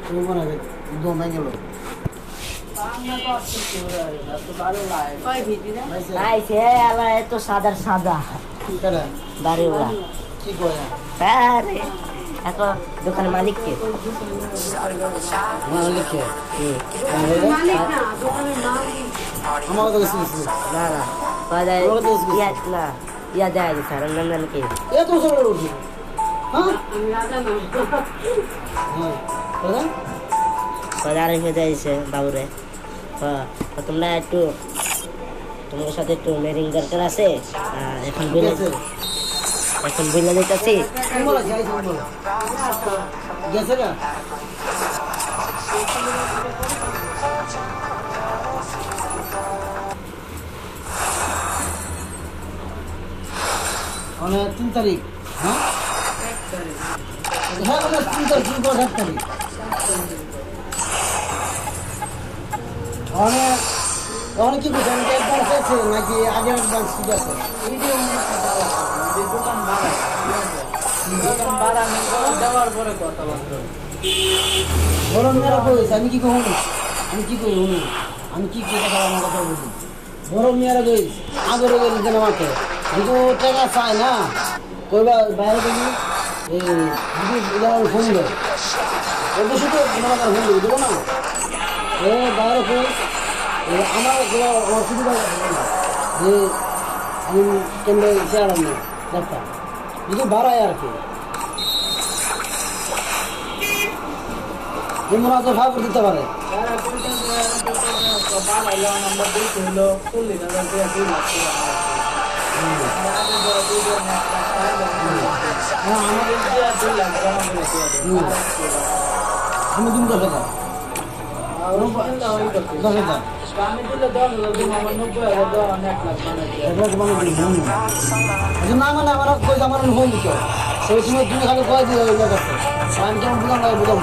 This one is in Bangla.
তুমি মনে হয় দম ভেঙে গেল আইছে আলা এত সাদা সাদা বাড়িওয়ালা কি করে আরে এখন দোকানের মালিক কে মালিক কে আমার তো কিছু না না বাজার ইয়া না ইয়া দেয় স্যার নন্দন কে এত সব উঠি হ্যাঁ হ্যাঁ বাজারে এসে দিয়েছে বাবুরে তোমরা একটু তোমার সাথে একটু মেরিং দরকার আছে এখন বিলে দিতেছি গেছে না মানে 3 তারিখ হ্যাঁ হ্যাঁ 3 তারিখ 1 তারিখ অনেক কি বুঝেন অ্যাডভান্স আছে নাকি আগে অ্যাডভান্স ঠিক আছে বড় মেয়েরা কইছে আমি কি কই আমি কি কথা আমার কথা বলি বড় মেয়েরা কইছে আগে গেল যেন আমাকে কিন্তু টাকা চাই না কইবা বাইরে গেলি এই দিদি উদাহরণ ফোন দেয় ওটা শুধু আমার ফোন দেবো না এ বাইরে কই আমার অসুবিধা যে আমি কেন্দ্রে চেয়ারাম না ডাক্তার যদি বাড়ায় আর কি যেমন আছে ভাগ দিতে পারে আমি দিন 10,000 10,000 আমি দিলে 10,000 আমার 90,000 না মানে আমার কই আমার ফোন দিত সেই সময় তুমি খালি কয় দিয়ে আমি কেমন বুঝাম